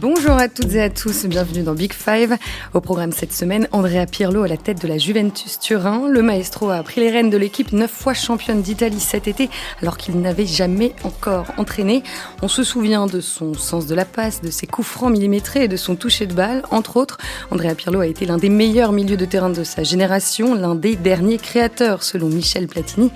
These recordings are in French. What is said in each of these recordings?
Bonjour à toutes et à tous, bienvenue dans Big Five. Au programme cette semaine, Andrea Pirlo à la tête de la Juventus Turin. Le maestro a pris les rênes de l'équipe 9 fois championne d'Italie cet été, alors qu'il n'avait jamais encore entraîné. On se souvient de son sens de la passe, de ses coups francs millimétrés et de son toucher de balle. Entre autres, Andrea Pirlo a été l'un des meilleurs milieux de terrain de sa génération, l'un des derniers créateurs selon Michel Platini.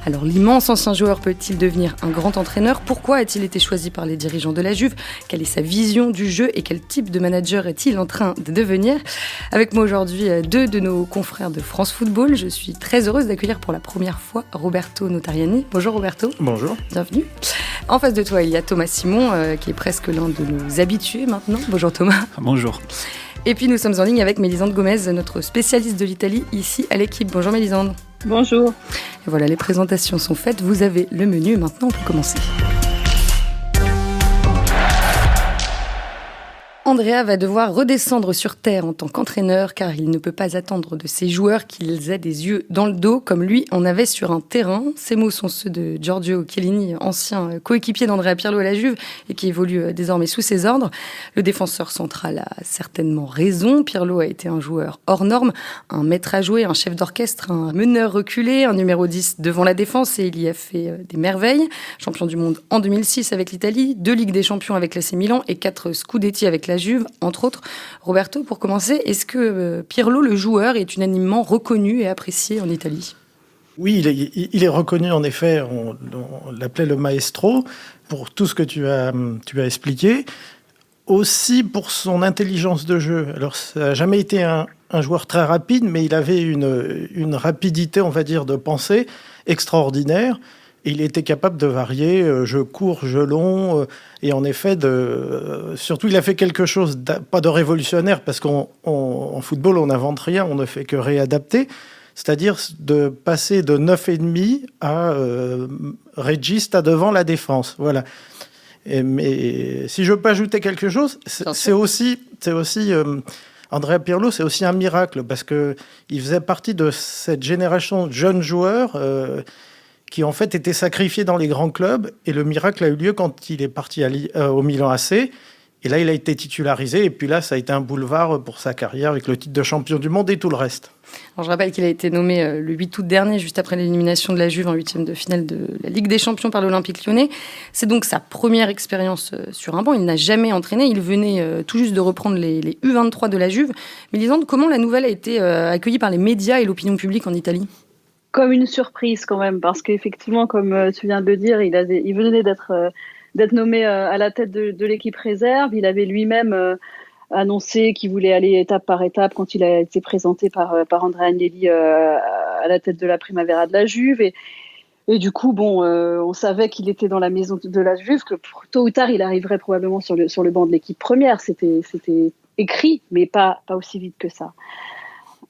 Alors l'immense ancien joueur peut-il devenir un grand entraîneur ? Pourquoi a-t-il été choisi par les dirigeants de la Juve ? Quelle est sa vision du jeu et quel type de manager est-il en train de devenir ? Avec moi aujourd'hui, deux de nos confrères de France Football. Je suis très heureuse d'accueillir pour la première fois Roberto Notarianni. Bonjour Roberto. Bonjour. Bienvenue. En face de toi, il y a Thomas Simon, qui est presque l'un de nos habitués maintenant. Bonjour Thomas. Bonjour. Et puis nous sommes en ligne avec Mélisande Gomez, notre spécialiste de l'Italie ici à l'équipe. Bonjour Mélisande. Bonjour. Et voilà, les présentations sont faites. Vous avez le menu. Maintenant, on peut commencer. Andrea va devoir redescendre sur terre en tant qu'entraîneur car il ne peut pas attendre de ses joueurs qu'ils aient des yeux dans le dos comme lui en avait sur un terrain. Ces mots sont ceux de Giorgio Chiellini, ancien coéquipier d'Andrea Pirlo à la Juve et qui évolue désormais sous ses ordres. Le défenseur central a certainement raison. Pirlo a été un joueur hors norme, un maître à jouer, un chef d'orchestre, un meneur reculé, un numéro 10 devant la défense et il y a fait des merveilles. Champion du monde en 2006 avec l'Italie, 2 Ligues des Champions avec l'AC Milan et 4 Scudetti avec la Juve, entre autres. Roberto, pour commencer, est-ce que Pirlo, le joueur, est unanimement reconnu et apprécié en Italie ? Oui, il est reconnu, en effet. On l'appelait le maestro pour tout ce que tu as expliqué. Aussi pour son intelligence de jeu. Alors, ça n'a jamais été un joueur très rapide, mais il avait une rapidité, on va dire, de pensée extraordinaire. Et il était capable de varier jeu court, jeu long. Et en effet, surtout, il a fait quelque chose, pas de révolutionnaire, parce qu'en football, on n'invente rien, on ne fait que réadapter. C'est-à-dire de passer de 9,5 à régiste à devant la défense. Voilà. Mais si je peux ajouter quelque chose, c'est aussi Andrea Pirlo, c'est aussi un miracle, parce qu'il faisait partie de cette génération de jeunes joueurs qui en fait étaient sacrifiés dans les grands clubs. Et le miracle a eu lieu quand il est parti au Milan AC. Et là, il a été titularisé. Et puis là, ça a été un boulevard pour sa carrière avec le titre de champion du monde et tout le reste. Alors, je rappelle qu'il a été nommé le 8 août dernier, juste après l'élimination de la Juve en 8e de finale de la Ligue des Champions par l'Olympique Lyonnais. C'est donc sa première expérience sur un banc. Il n'a jamais entraîné. Il venait tout juste de reprendre les U23 de la Juve. Mais Lisande, comment la nouvelle a été accueillie par les médias et l'opinion publique en Italie ? Comme une surprise quand même, parce qu'effectivement, comme tu viens de le dire, il venait d'être nommé à la tête de l'équipe réserve. Il avait lui-même annoncé qu'il voulait aller étape par étape quand il a été présenté par Andrea Agnelli à la tête de la Primavera de la Juve. Et du coup, on savait qu'il était dans la maison de la Juve, que tôt ou tard, il arriverait probablement sur le banc de l'équipe première. C'était écrit, mais pas aussi vite que ça.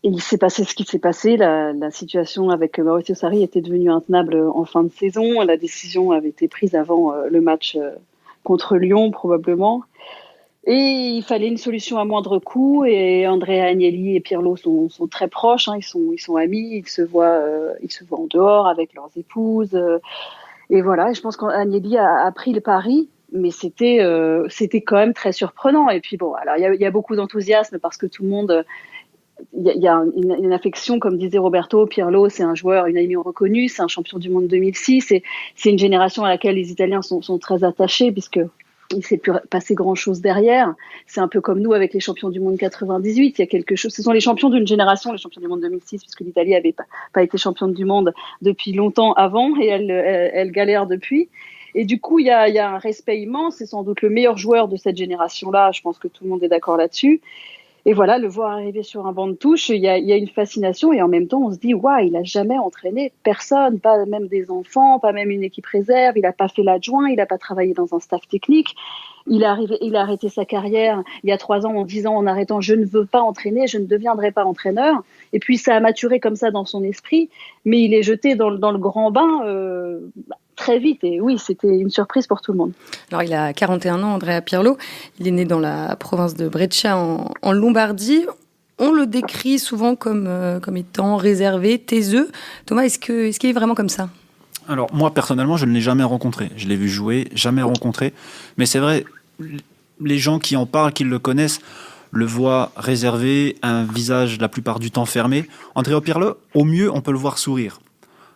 Et il s'est passé ce qui s'est passé. La situation avec Maurizio Sarri était devenue intenable en fin de saison. La décision avait été prise avant le match contre Lyon, probablement. Et il fallait une solution à moindre coût. Et Andrea Agnelli et Pirlo sont très proches. Hein. Ils sont amis. Ils se voient en dehors avec leurs épouses. Et voilà. Et je pense qu'Agnelli a pris le pari. Mais c'était quand même très surprenant. Et puis alors il y a beaucoup d'enthousiasme parce que tout le monde. Il y a une affection, comme disait Roberto. Pirlo, c'est un joueur unanimement reconnu, c'est un champion du monde 2006, et c'est une génération à laquelle les Italiens sont très attachés, puisqu'il ne s'est plus passé grand-chose derrière. C'est un peu comme nous avec les champions du monde 98, il y a quelque chose. Ce sont les champions d'une génération, les champions du monde 2006, puisque l'Italie n'avait pas été championne du monde depuis longtemps avant, et elle galère depuis. Et du coup, il y a un respect immense, c'est sans doute le meilleur joueur de cette génération-là, je pense que tout le monde est d'accord là-dessus. Et voilà, le voir arriver sur un banc de touche, il y a une fascination et en même temps, on se dit, waouh, il a jamais entraîné personne, pas même des enfants, pas même une équipe réserve, il n'a pas fait l'adjoint, il n'a pas travaillé dans un staff technique. Il a arrêté sa carrière il y a 3 ans en disant, en arrêtant, je ne veux pas entraîner, je ne deviendrai pas entraîneur. Et puis, ça a maturé comme ça dans son esprit, mais il est jeté dans le grand bain très vite. Et oui, c'était une surprise pour tout le monde. Alors, il a 41 ans, Andrea Pirlo. Il est né dans la province de Brescia, en Lombardie. On le décrit souvent comme étant réservé, taiseux. Thomas, est-ce qu'il est vraiment comme ça ? Alors, moi, personnellement, je ne l'ai jamais rencontré. Je l'ai vu jouer, jamais rencontré. Mais c'est vrai, les gens qui en parlent, qui le connaissent, le voient réservé, un visage la plupart du temps fermé. Andrea Pirlo, au mieux, on peut le voir sourire.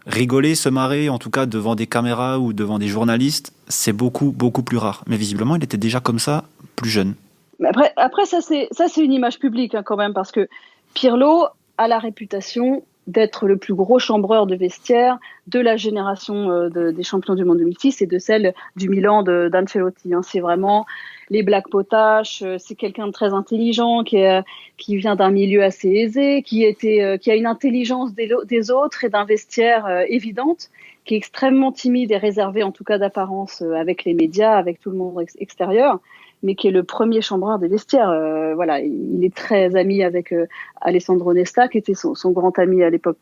Rigoler, se marrer, en tout cas devant des caméras ou devant des journalistes, c'est beaucoup, beaucoup plus rare. Mais visiblement, il était déjà comme ça, plus jeune. Mais après ça, c'est une image publique quand même, parce que Pirlo a la réputation d'être le plus gros chambreur de vestiaire de la génération des champions du monde 2006 et de celle du Milan d'Ancelotti. C'est vraiment les blagues potaches, c'est quelqu'un de très intelligent qui vient d'un milieu assez aisé, qui a une intelligence des autres et d'un vestiaire évidente, qui est extrêmement timide et réservé, en tout cas d'apparence, avec les médias, avec tout le monde extérieur, mais qui est le premier chambreur des vestiaires. Il est très ami avec Alessandro Nesta, qui était son grand ami à l'époque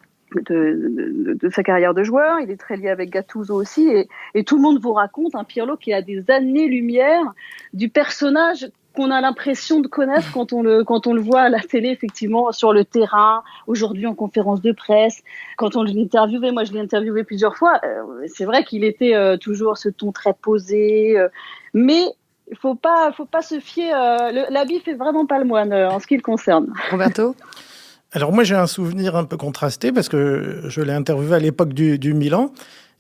de sa carrière de joueur. Il est très lié avec Gattuso aussi, et tout le monde vous raconte un Pirlo qui a des années-lumière du personnage qu'on a l'impression de connaître quand on le voit à la télé, effectivement, sur le terrain, aujourd'hui en conférence de presse. Quand on l'ai interviewé, moi je l'ai interviewé plusieurs fois, c'est vrai qu'il était toujours ce ton très posé, mais il faut pas se fier. L'habit fait vraiment pas le moine en ce qui le concerne. Roberto ? Alors moi j'ai un souvenir un peu contrasté parce que je l'ai interviewé à l'époque du Milan.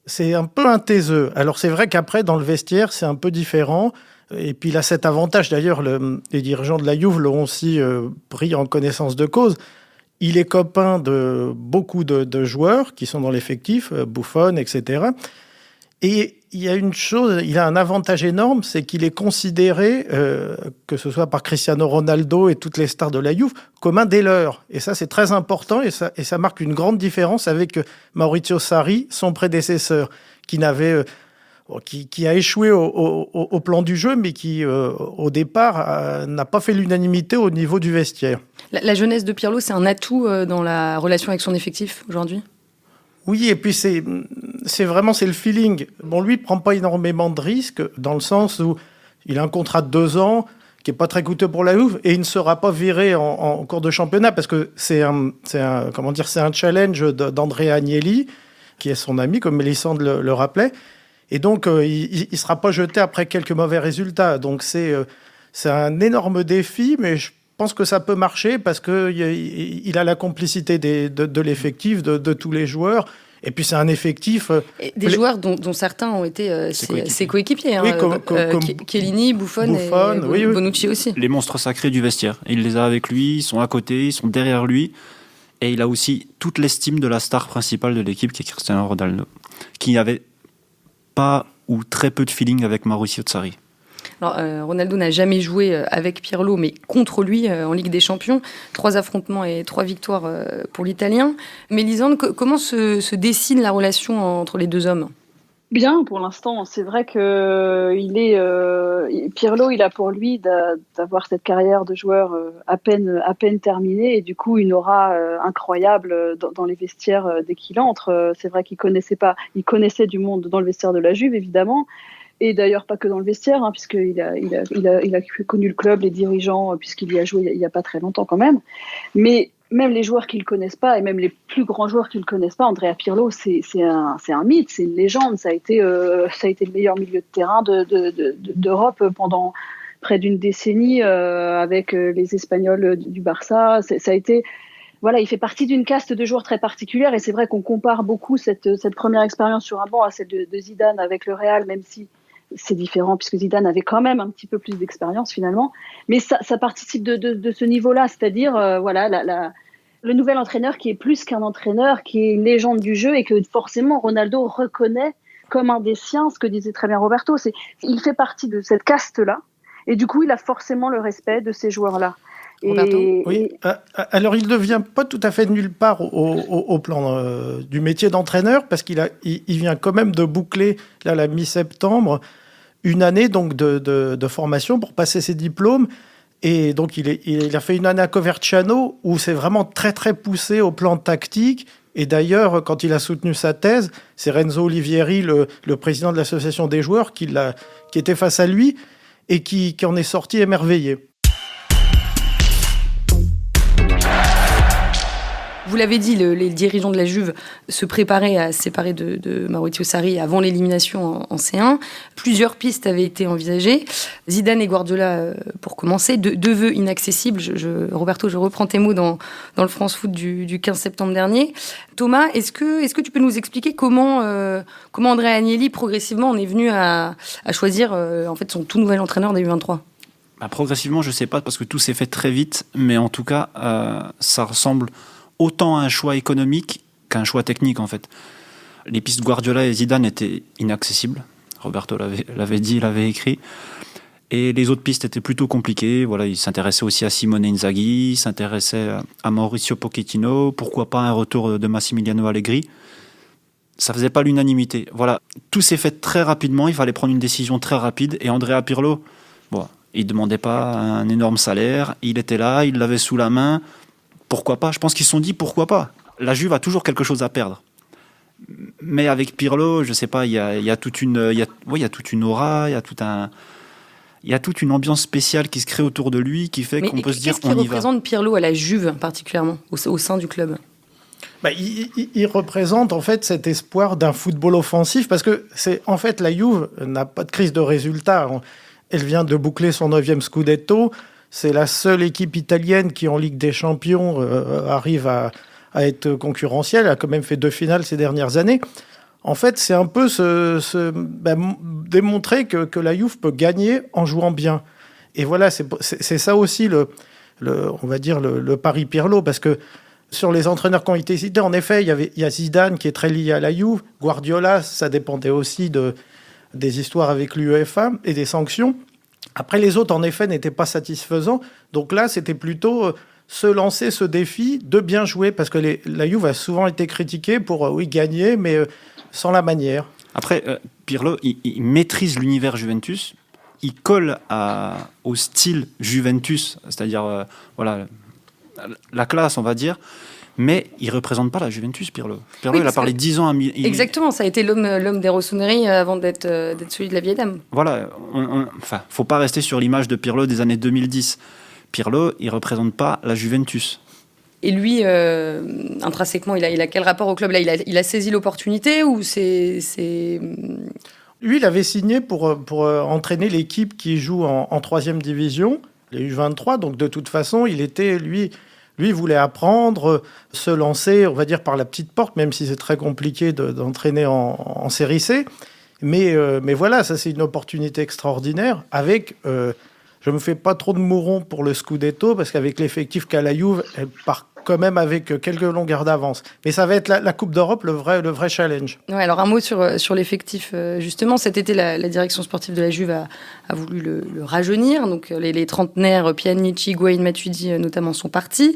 C'est un peu un taiseux. Alors c'est vrai qu'après dans le vestiaire c'est un peu différent. Et puis il a cet avantage, d'ailleurs les dirigeants de la Juve l'ont aussi pris en connaissance de cause. Il est copain de beaucoup de joueurs qui sont dans l'effectif, Buffon, etc. Et il y a une chose, il a un avantage énorme, c'est qu'il est considéré, que ce soit par Cristiano Ronaldo et toutes les stars de la Juve, comme un des leurs. Et ça, c'est très important et ça marque une grande différence avec Maurizio Sarri, son prédécesseur, qui a échoué au plan du jeu, mais qui, au départ, n'a pas fait l'unanimité au niveau du vestiaire. La jeunesse de Pirlo, c'est un atout dans la relation avec son effectif aujourd'hui ? Oui, et puis c'est le feeling. Bon, lui, il prend pas énormément de risques, dans le sens où il a un contrat de 2 ans, qui est pas très coûteux pour la Juve, et il ne sera pas viré en cours de championnat, parce que c'est un challenge d'Andrea Agnelli, qui est son ami, comme Mélissande le rappelait. Et donc, il ne sera pas jeté après quelques mauvais résultats. Donc, c'est un énorme défi, mais je pense que ça peut marcher parce qu'il a la complicité de l'effectif, de tous les joueurs. Et puis, c'est un effectif... des joueurs dont certains ont été ses coéquipiers. Oui, comme Chiellini, Buffon et Bonucci aussi. Les monstres sacrés du vestiaire. Il les a avec lui, ils sont à côté, ils sont derrière lui. Et il a aussi toute l'estime de la star principale de l'équipe, qui est Cristiano Ronaldo, qui n'avait pas ou très peu de feeling avec Maurizio Sarri. Alors, Ronaldo n'a jamais joué avec Pirlo, mais contre lui en Ligue des Champions. 3 affrontements et 3 victoires pour l'Italien. Mélisande, comment se dessine la relation entre les deux hommes ? Bien, pour l'instant. C'est vrai que Pirlo, il a pour lui d'avoir cette carrière de joueur à peine terminée, et du coup une aura incroyable dans les vestiaires dès qu'il entre. C'est vrai qu'il connaissait du monde dans le vestiaire de la Juve, évidemment. Et d'ailleurs, pas que dans le vestiaire, puisqu'il a connu le club, les dirigeants, puisqu'il y a joué il n'y a pas très longtemps quand même. Mais même les joueurs qui ne le connaissent pas, et même les plus grands joueurs qui ne le connaissent pas, Andrea Pirlo, c'est un mythe, c'est une légende. Ça a été le meilleur milieu de terrain d'Europe pendant près d'une décennie, avec les Espagnols du Barça. Ça a été... Voilà, il fait partie d'une caste de joueurs très particulière, et c'est vrai qu'on compare beaucoup cette première expérience sur un banc à celle de Zidane avec le Real, même si c'est différent puisque Zidane avait quand même un petit peu plus d'expérience finalement. Mais ça participe de ce niveau-là, c'est-à-dire le nouvel entraîneur qui est plus qu'un entraîneur, qui est une légende du jeu et que forcément Ronaldo reconnaît comme un des siens, ce que disait très bien Roberto. Il fait partie de cette caste-là et du coup il a forcément le respect de ces joueurs-là. Oui. Alors, il ne vient pas tout à fait de nulle part au plan du métier d'entraîneur, parce qu'il vient quand même de boucler, là, la mi-septembre, une année donc, de formation pour passer ses diplômes. Et donc, il a fait une année à Coverciano où c'est vraiment très, très poussé au plan tactique. Et d'ailleurs, quand il a soutenu sa thèse, c'est Renzo Olivieri, le président de l'association des joueurs, qui était face à lui et qui en est sorti émerveillé. Vous l'avez dit, les dirigeants de la Juve se préparaient à se séparer de Maurizio Sarri avant l'élimination en C1. Plusieurs pistes avaient été envisagées. Zidane et Guardiola, pour commencer, deux vœux inaccessibles. Roberto, je reprends tes mots dans le France Foot du 15 septembre dernier. Thomas, est-ce que tu peux nous expliquer comment Andrea Agnelli, progressivement, en est venu à choisir en fait, son tout nouvel entraîneur des U23 ? Progressivement, je ne sais pas, parce que tout s'est fait très vite, mais en tout cas, ça ressemble autant à un choix économique qu'un choix technique, en fait. Les pistes Guardiola et Zidane étaient inaccessibles. Roberto l'avait dit, l'avait écrit. Et les autres pistes étaient plutôt compliquées. Voilà, il s'intéressait aussi à Simone Inzaghi, il s'intéressait à Mauricio Pochettino, pourquoi pas un retour de Massimiliano Allegri. Ça faisait pas l'unanimité. Voilà, tout s'est fait très rapidement, il fallait prendre une décision très rapide. Et Andrea Pirlo, bon, il demandait pas un énorme salaire, il était là, il l'avait sous la main. Pourquoi pas ? Je pense qu'ils se sont dit pourquoi pas. La Juve a toujours quelque chose à perdre. Mais avec Pirlo, je sais pas, il y a toute une aura, il y a toute une ambiance spéciale qui se crée autour de lui, qui fait qu'on peut se dire on y va. Qu'est-ce qui représente Pirlo à la Juve particulièrement au sein du club ? Il représente en fait cet espoir d'un football offensif, parce que c'est en fait la Juve n'a pas de crise de résultats. Elle vient de boucler son 9e Scudetto. C'est la seule équipe italienne qui, en Ligue des Champions, arrive à être concurrentielle. Elle a quand même fait 2 finales ces dernières années. En fait, c'est un peu démontrer que la Juve peut gagner en jouant bien. Et voilà, c'est ça aussi on va dire le pari Pirlo, parce que sur les entraîneurs qui ont été cités, en effet, il y a Zidane qui est très lié à la Juve. Guardiola, ça dépendait aussi des histoires avec l'UEFA et des sanctions. Après, les autres, en effet, n'étaient pas satisfaisants. Donc là, c'était plutôt se lancer ce défi de bien jouer, parce que la Juve a souvent été critiquée pour, gagner, mais sans la manière. Après, Pirlo, il maîtrise l'univers Juventus. Il colle au style Juventus, c'est-à-dire la classe, on va dire. Mais il ne représente pas la Juventus, Pirlo. Pirlo, il a parlé 10 ans à Exactement, ça a été l'homme des Rossoneri avant d'être celui de la vieille dame. Voilà, faut pas rester sur l'image de Pirlo des années 2010. Pirlo, il ne représente pas la Juventus. Et lui, intrinsèquement, il a quel rapport au club là, il a saisi l'opportunité ou c'est... Lui, il avait signé pour entraîner l'équipe qui joue en 3e division, les U23. Donc, de toute façon, lui voulait apprendre, se lancer, on va dire, par la petite porte, même si c'est très compliqué d'entraîner en série C. Mais voilà, ça, c'est une opportunité extraordinaire. Avec, je ne me fais pas trop de mourons pour le Scudetto, parce qu'avec l'effectif qu'a la Juve, elle part quand même avec quelques longueurs d'avance. Mais ça va être la Coupe d'Europe, le vrai challenge. Ouais, alors un mot sur l'effectif. Justement, cet été, la direction sportive de la Juve a voulu le rajeunir. Donc les trentenaires, Pjanic, Higuaín, Matuidi notamment, sont partis.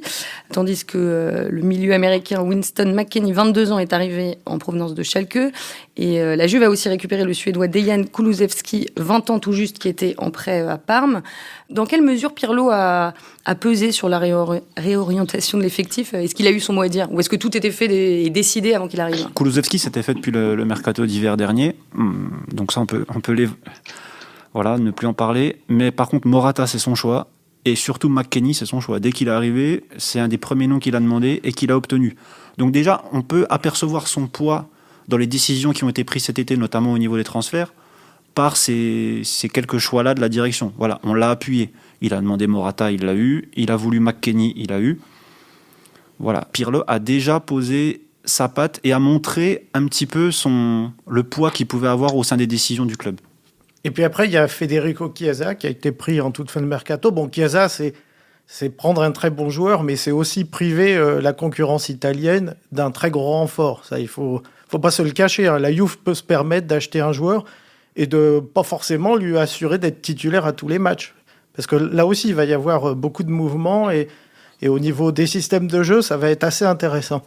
Tandis que le milieu américain Winston McKennie, 22 ans, est arrivé en provenance de Schalke. Et la Juve a aussi récupéré le Suédois Dejan Kulusevski, 20 ans tout juste, qui était en prêt à Parme. Dans quelle mesure Pirlo a pesé sur la réorientation de l'effectif ? Est-ce qu'il a eu son mot à dire ? Ou est-ce que tout était fait et décidé avant qu'il arrive ? Kulusevski, c'était fait depuis le mercato d'hiver dernier. Donc ça, on peut ne plus en parler. Mais par contre, Morata, c'est son choix. Et surtout, McKennie, c'est son choix. Dès qu'il est arrivé, c'est un des premiers noms qu'il a demandé et qu'il a obtenu. Donc déjà, on peut apercevoir son poids dans les décisions qui ont été prises cet été, notamment au niveau des transferts, par ces quelques choix-là de la direction. Voilà, on l'a appuyé. Il a demandé Morata, il l'a eu. Il a voulu McKennie, il l'a eu. Voilà, Pirlo a déjà posé sa patte et a montré un petit peu le poids qu'il pouvait avoir au sein des décisions du club. Et puis après, il y a Federico Chiesa qui a été pris en toute fin de mercato. Bon, Chiesa, c'est prendre un très bon joueur, mais c'est aussi priver la concurrence italienne d'un très gros renfort. Ça, il faut pas se le cacher. Hein. La Juve peut se permettre d'acheter un joueur et de pas forcément lui assurer d'être titulaire à tous les matchs. Parce que là aussi, il va y avoir beaucoup de mouvements et au niveau des systèmes de jeu, ça va être assez intéressant.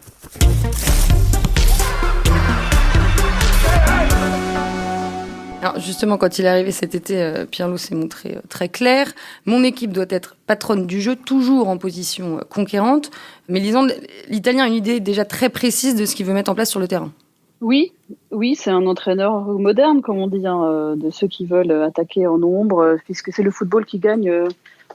Alors justement, quand il est arrivé cet été, Pirlo s'est montré très clair. Mon équipe doit être patronne du jeu, toujours en position conquérante. Mais Lisande, l'Italien a une idée déjà très précise de ce qu'il veut mettre en place sur le terrain. Oui, c'est un entraîneur moderne, comme on dit, de ceux qui veulent attaquer en nombre, puisque c'est le football qui gagne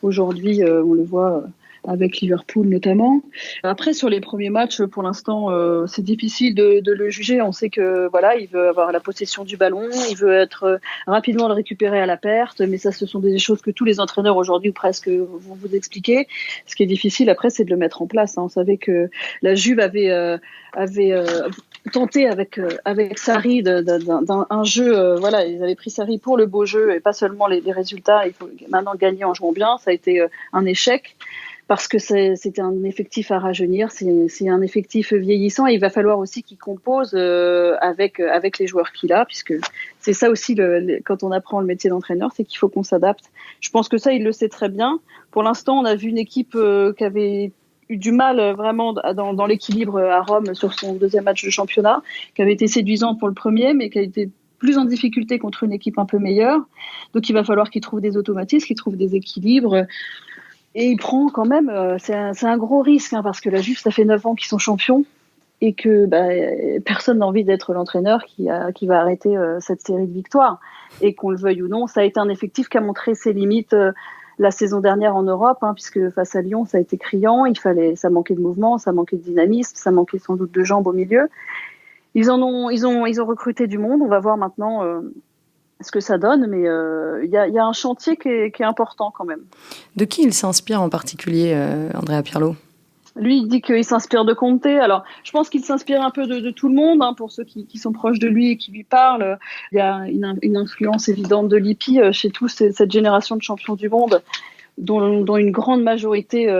aujourd'hui, on le voit avec Liverpool notamment. Après, sur les premiers matchs, pour l'instant, c'est difficile de le juger. On sait que voilà, il veut avoir la possession du ballon, il veut être rapidement le récupérer à la perte, mais ça, ce sont des choses que tous les entraîneurs aujourd'hui ou presque vont vous expliquer. Ce qui est difficile après, c'est de le mettre en place. On savait que la Juve avait tenté avec Sarri d'un jeu. Voilà, ils avaient pris Sarri pour le beau jeu et pas seulement les résultats. Il faut maintenant gagner en jouant bien. Ça a été un échec. Parce que c'était un effectif à rajeunir, c'est un effectif vieillissant et il va falloir aussi qu'il compose avec les joueurs qu'il a, puisque c'est ça aussi quand on apprend le métier d'entraîneur, c'est qu'il faut qu'on s'adapte. Je pense que ça, il le sait très bien. Pour l'instant, on a vu une équipe qui avait eu du mal vraiment dans l'équilibre à Rome sur son deuxième match de championnat, qui avait été séduisante pour le premier, mais qui a été plus en difficulté contre une équipe un peu meilleure. Donc il va falloir qu'il trouve des automatismes, qu'il trouve des équilibres. Et il prend quand même, c'est un gros risque, parce que la Juve, ça fait 9 ans qu'ils sont champions et que personne n'a envie d'être l'entraîneur qui va arrêter cette série de victoires. Et qu'on le veuille ou non, ça a été un effectif qui a montré ses limites la saison dernière en Europe, puisque face à Lyon, ça a été criant, ça manquait de mouvement, ça manquait de dynamisme, ça manquait sans doute de jambes au milieu. Ils ont recruté du monde, on va voir maintenant ce que ça donne, mais il y a un chantier qui est important quand même. De qui il s'inspire en particulier, Andrea Pirlo ? Lui, il dit qu'il s'inspire de Conte. Alors, je pense qu'il s'inspire un peu de tout le monde, pour ceux qui sont proches de lui et qui lui parlent. Il y a une influence évidente de Lippi chez tous cette génération de champions du monde, dont une grande majorité,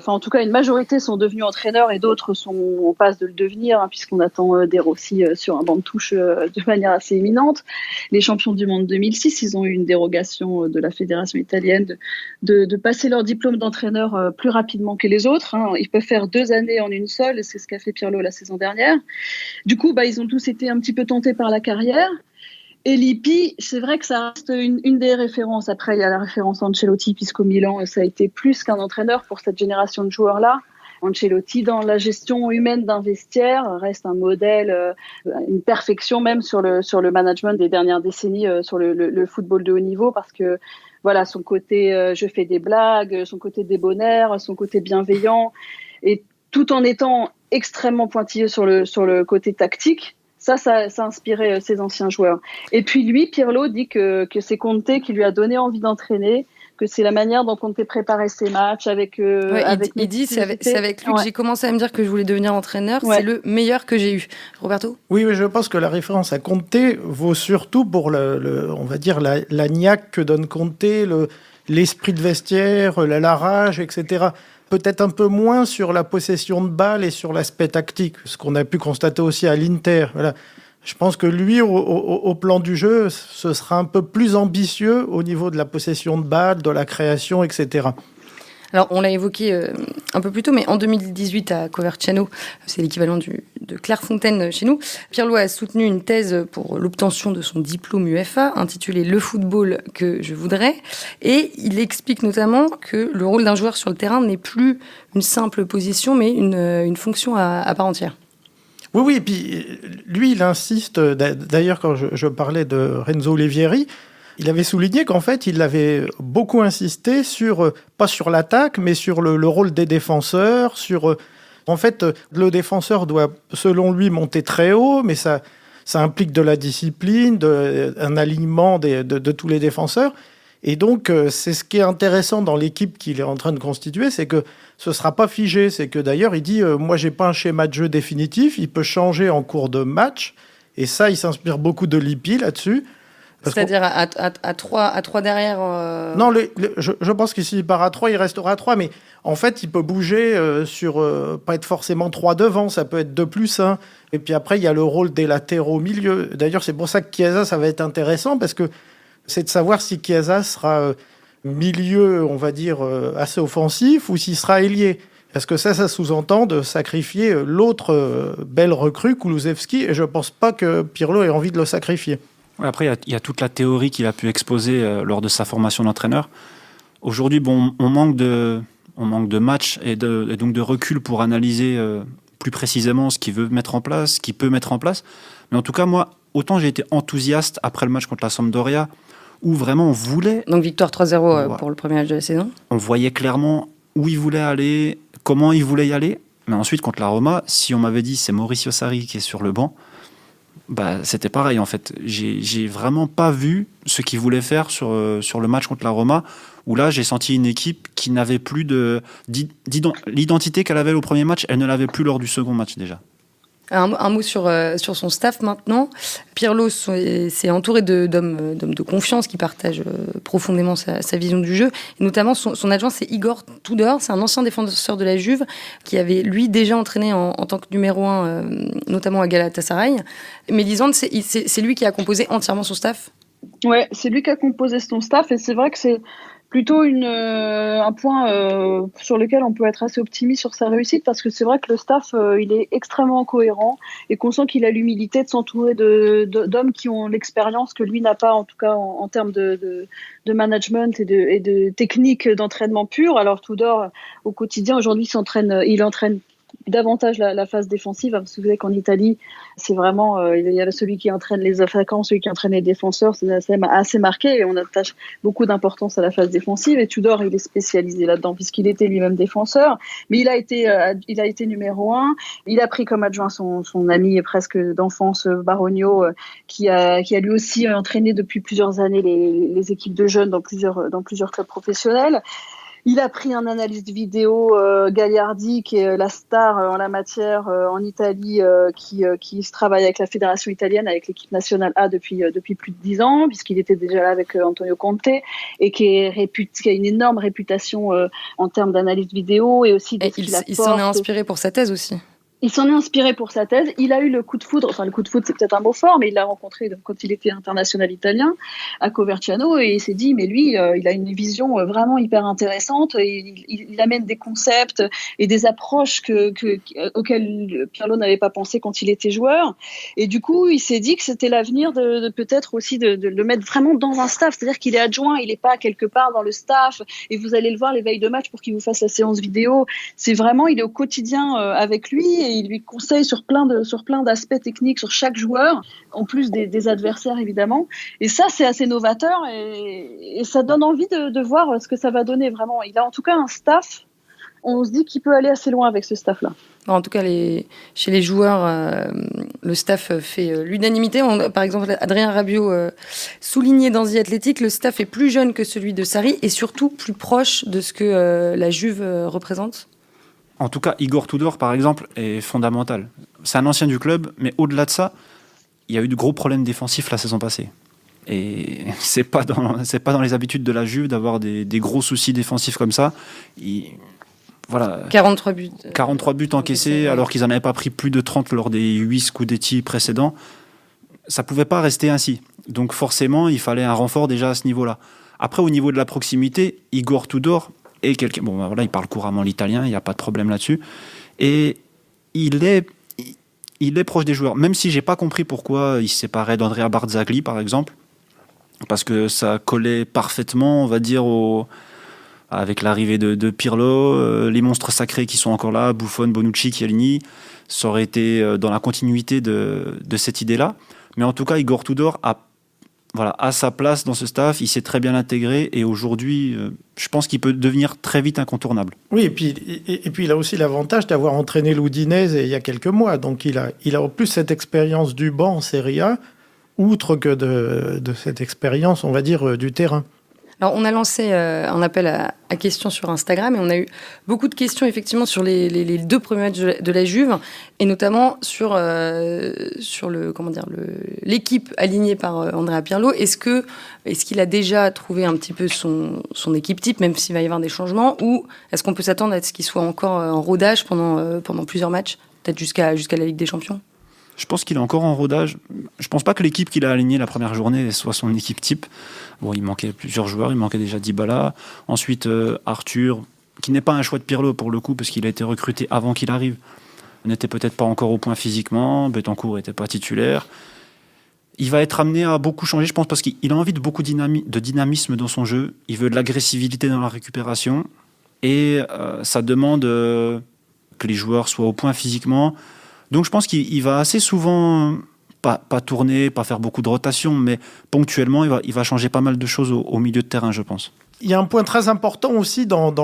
en tout cas une majorité sont devenus entraîneurs et d'autres en passe de le devenir, puisqu'on attend De Rossi sur un banc de touche de manière assez imminente. Les champions du monde 2006, ils ont eu une dérogation de la fédération italienne de passer leur diplôme d'entraîneur plus rapidement que les autres. Ils peuvent faire 2 années en une seule, et c'est ce qu'a fait Pirlo la saison dernière. Du coup, ils ont tous été un petit peu tentés par la carrière. Et Lippi, c'est vrai que ça reste une des références. Après, il y a la référence Ancelotti, puisqu'au Milan, ça a été plus qu'un entraîneur pour cette génération de joueurs-là. Ancelotti, dans la gestion humaine d'un vestiaire, reste un modèle, une perfection même sur le management des dernières décennies, sur le football de haut niveau, parce que voilà, son côté je fais des blagues, son côté débonnaire, son côté bienveillant, et tout en étant extrêmement pointilleux sur le côté tactique. Ça a inspiré ses anciens joueurs. Et puis lui, Pirlo, dit que c'est Conte qui lui a donné envie d'entraîner, que c'est la manière dont Conte préparait ses matchs avec il dit c'est avec lui que j'ai commencé à me dire que je voulais devenir entraîneur. Ouais. C'est le meilleur que j'ai eu. Roberto ? Oui, je pense que la référence à Conte vaut surtout pour on va dire la niaque que donne Conte, l'esprit de vestiaire, la rage, etc. Peut-être un peu moins sur la possession de balle et sur l'aspect tactique, ce qu'on a pu constater aussi à l'Inter. Voilà. Je pense que lui, au plan du jeu, ce sera un peu plus ambitieux au niveau de la possession de balle, de la création, etc. Alors, on l'a évoqué un peu plus tôt, mais en 2018, à Coverciano, c'est l'équivalent de Clairefontaine chez nous, Pirlo a soutenu une thèse pour l'obtention de son diplôme UEFA, intitulée « Le football que je voudrais ». Et il explique notamment que le rôle d'un joueur sur le terrain n'est plus une simple position, mais une fonction à part entière. Oui, et puis lui, il insiste, d'ailleurs, quand je parlais de Renzo Olivieri, il avait souligné qu'en fait, il avait beaucoup insisté pas sur l'attaque, mais sur le rôle des défenseurs, en fait, le défenseur doit, selon lui, monter très haut, mais ça implique de la discipline, un alignement de tous les défenseurs. Et donc, c'est ce qui est intéressant dans l'équipe qu'il est en train de constituer, c'est que ce ne sera pas figé. C'est que d'ailleurs, il dit moi, je n'ai pas un schéma de jeu définitif, il peut changer en cours de match. Et ça, il s'inspire beaucoup de Lippi là-dessus. C'est-à-dire à 3 derrière Non, je pense que s'il part à 3, il restera à 3. Mais en fait, il peut bouger pas être forcément 3 devant, ça peut être 2+1. Et puis après, il y a le rôle des latéraux au milieu. D'ailleurs, c'est pour ça que Chiesa, ça va être intéressant, parce que c'est de savoir si Chiesa sera milieu, on va dire, assez offensif, ou s'il sera ailier. Parce que ça sous-entend de sacrifier l'autre belle recrue, Kulusevski, et je ne pense pas que Pirlo ait envie de le sacrifier. Après, il y a toute la théorie qu'il a pu exposer lors de sa formation d'entraîneur. Aujourd'hui, on manque de matchs et donc de recul pour analyser plus précisément ce qu'il veut mettre en place, ce qu'il peut mettre en place. Mais en tout cas, moi, autant j'ai été enthousiaste après le match contre la Sampdoria, où vraiment on voulait... Donc victoire 3-0 pour le premier match de la saison. On voyait clairement où il voulait aller, comment il voulait y aller. Mais ensuite, contre la Roma, si on m'avait dit c'est Mauricio Sarri qui est sur le banc, c'était pareil en fait. J'ai vraiment pas vu ce qu'il voulait faire sur le match contre la Roma, où là j'ai senti une équipe qui n'avait plus l'identité qu'elle avait au premier match, elle ne l'avait plus lors du second match déjà. Un mot sur son staff maintenant. Pirlo s'est entouré d'hommes de confiance qui partagent profondément sa vision du jeu. Et notamment, son adjoint, c'est Igor Tudor. C'est un ancien défenseur de la Juve qui avait, lui, déjà entraîné en tant que numéro 1, notamment à Galatasaray. Mélisande, c'est lui qui a composé entièrement son staff ? Ouais, c'est lui qui a composé son staff. Et c'est vrai que c'est plutôt un point sur lequel on peut être assez optimiste sur sa réussite, parce que c'est vrai que le staff, il est extrêmement cohérent et qu'on sent qu'il a l'humilité de s'entourer d'hommes qui ont l'expérience que lui n'a pas, en tout cas en termes de management et de technique d'entraînement pure. Alors Tudor, au quotidien, aujourd'hui, il entraîne davantage la phase défensive. Vous savez qu'en Italie, c'est vraiment il y a celui qui entraîne les attaquants, celui qui entraîne les défenseurs, c'est assez marqué et on attache beaucoup d'importance à la phase défensive. Et Tudor, il est spécialisé là-dedans puisqu'il était lui-même défenseur, mais il a été numéro 1. Il a pris comme adjoint son ami presque d'enfance Baronio, qui a lui aussi entraîné depuis plusieurs années les équipes de jeunes dans plusieurs clubs professionnels. Il a pris un analyste vidéo, Gagliardi, qui est la star en la matière en Italie, qui travaille avec la fédération italienne, avec l'équipe nationale A depuis plus de 10 ans, puisqu'il était déjà là avec Antonio Conte, et qui a une énorme réputation en termes d'analyse vidéo et aussi il s'en est inspiré pour sa thèse aussi. Il s'en est inspiré pour sa thèse. Il a eu le coup de foudre, c'est peut-être un mot fort, mais il l'a rencontré quand il était international italien à Coverciano et il s'est dit, mais lui, il a une vision vraiment hyper intéressante. Et il amène des concepts et des approches auxquelles Pirlo n'avait pas pensé quand il était joueur. Et du coup, il s'est dit que c'était l'avenir de peut-être aussi de le mettre vraiment dans un staff. C'est-à-dire qu'il est adjoint, il n'est pas quelque part dans le staff et vous allez le voir les veilles de match pour qu'il vous fasse la séance vidéo. C'est vraiment, il est au quotidien avec lui. Et il lui conseille sur plein d'aspects techniques sur chaque joueur, en plus des adversaires évidemment. Et ça, c'est assez novateur et ça donne envie de voir ce que ça va donner vraiment. Il a en tout cas un staff. On se dit qu'il peut aller assez loin avec ce staff-là. En tout cas, chez les joueurs, le staff fait l'unanimité. Par exemple, Adrien Rabiot soulignait dans The Athletic, le staff est plus jeune que celui de Sarri et surtout plus proche de ce que la Juve représente. En tout cas, Igor Tudor, par exemple, est fondamental. C'est un ancien du club, mais au-delà de ça, il y a eu de gros problèmes défensifs la saison passée. Et c'est pas dans les habitudes de la Juve d'avoir des gros soucis défensifs comme ça. Voilà. 43 buts. 43 buts encaissés, alors qu'ils n'en avaient pas pris plus de 30 lors des 8 Scudetti précédents. Ça ne pouvait pas rester ainsi. Donc forcément, il fallait un renfort déjà à ce niveau-là. Après, au niveau de la proximité, Igor Tudor est quelqu'un... Bon, voilà, il parle couramment l'italien, il n'y a pas de problème là-dessus. Et il est proche des joueurs. Même si je n'ai pas compris pourquoi il se séparait d'Andrea Barzagli, par exemple. Parce que ça collait parfaitement, on va dire, avec l'arrivée de Pirlo, les monstres sacrés qui sont encore là, Buffon, Bonucci, Chiellini, ça aurait été dans la continuité de cette idée-là. Mais en tout cas, Igor Tudor a sa place dans ce staff, il s'est très bien intégré et aujourd'hui, je pense qu'il peut devenir très vite incontournable. Oui, et puis il a aussi l'avantage d'avoir entraîné l'Udinese il y a quelques mois. Donc il a en plus cette expérience du banc en Serie A, outre que de cette expérience, on va dire, du terrain. Alors, on a lancé un appel à questions sur Instagram et on a eu beaucoup de questions effectivement sur les deux premiers matchs de la Juve et notamment sur l'équipe alignée par Andrea Pirlo. Est-ce qu'il a déjà trouvé un petit peu son équipe type, même s'il va y avoir des changements, ou est-ce qu'on peut s'attendre à ce qu'il soit encore en rodage pendant plusieurs matchs, peut-être jusqu'à la Ligue des Champions? Je pense qu'il est encore en rodage. Je pense pas que l'équipe qu'il a alignée la première journée soit son équipe type. Bon, il manquait plusieurs joueurs. Il manquait déjà Dybala. Ensuite, Arthur, qui n'est pas un choix de Pirlo pour le coup, parce qu'il a été recruté avant qu'il arrive. N'était peut-être pas encore au point physiquement. Betancourt n'était pas titulaire. Il va être amené à beaucoup changer, je pense, parce qu'il a envie de beaucoup de dynamisme dans son jeu. Il veut de l'agressivité dans la récupération. Et ça demande que les joueurs soient au point physiquement. Donc je pense qu'il va assez souvent pas tourner, pas faire beaucoup de rotation, mais ponctuellement, il va changer pas mal de choses au milieu de terrain, je pense. Il y a un point très important aussi dans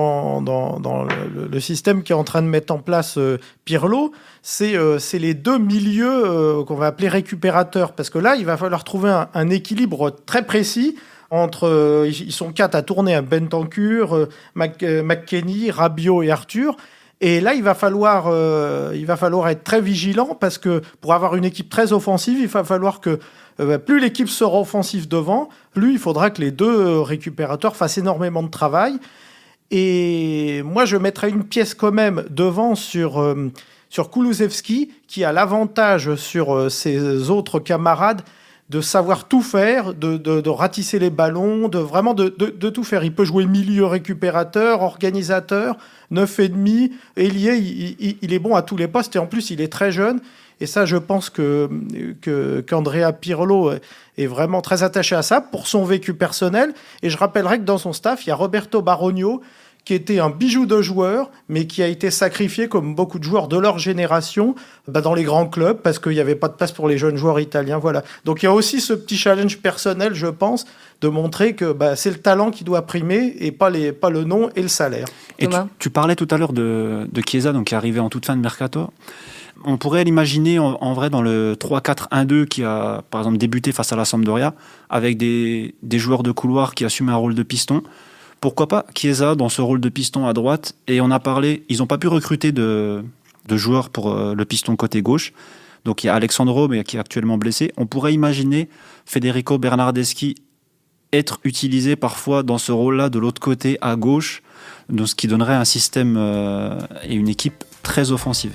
le système qui est en train de mettre en place Pirlo, c'est les deux milieux qu'on va appeler récupérateurs. Parce que là, il va falloir trouver un équilibre très précis entre... ils sont 4 à tourner, Bentancur, McKennie, Rabiot et Arthur. Et là, il va falloir être très vigilant parce que pour avoir une équipe très offensive, il va falloir que plus l'équipe sera offensive devant, plus il faudra que les deux récupérateurs fassent énormément de travail. Et moi, je mettrais une pièce quand même devant sur Kulusevski, qui a l'avantage sur ses autres camarades de savoir tout faire, de ratisser les ballons, de tout faire. Il peut jouer milieu récupérateur, organisateur, 9,5, ailier, il est bon à tous les postes et en plus il est très jeune. Et ça, je pense qu'Andrea Pirlo est vraiment très attaché à ça pour son vécu personnel. Et je rappellerai que dans son staff, il y a Roberto Barogno, qui était un bijou de joueur, mais qui a été sacrifié, comme beaucoup de joueurs de leur génération, dans les grands clubs, parce qu'il n'y avait pas de place pour les jeunes joueurs italiens. Voilà. Donc il y a aussi ce petit challenge personnel, je pense, de montrer que c'est le talent qui doit primer, et pas le nom et le salaire. Et tu parlais tout à l'heure de Chiesa, donc qui est arrivé en toute fin de mercato. On pourrait l'imaginer en vrai dans le 3-4-1-2 qui a, par exemple, débuté face à la Sampdoria, avec des joueurs de couloir qui assument un rôle de piston. Pourquoi pas Chiesa dans ce rôle de piston à droite? Et on a parlé, ils n'ont pas pu recruter de joueurs pour le piston côté gauche. Donc il y a Alexandro, mais qui est actuellement blessé. On pourrait imaginer Federico Bernardeschi être utilisé parfois dans ce rôle-là de l'autre côté à gauche, ce qui donnerait un système et une équipe très offensive.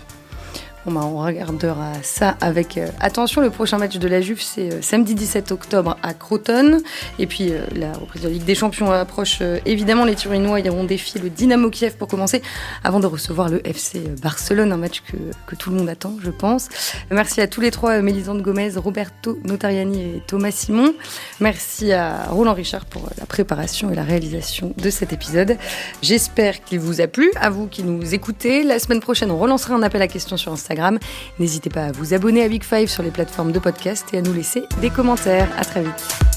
Bon on regardera ça avec attention. Le prochain match de la Juve, c'est samedi 17 octobre à Crotone. Et puis la reprise de la Ligue des Champions approche évidemment. Les Turinois iront défier le Dynamo Kiev pour commencer, avant de recevoir le FC Barcelone, un match que tout le monde attend, je pense. Merci à tous les trois, Mélisande Gomez, Roberto Notariani et Thomas Simon. Merci à Roland Richard pour la préparation et la réalisation de cet épisode. J'espère qu'il vous a plu, à vous qui nous écoutez. La semaine prochaine, on relancera un appel à questions sur Instagram. N'hésitez pas à vous abonner à Big Five sur les plateformes de podcast et à nous laisser des commentaires. À très vite.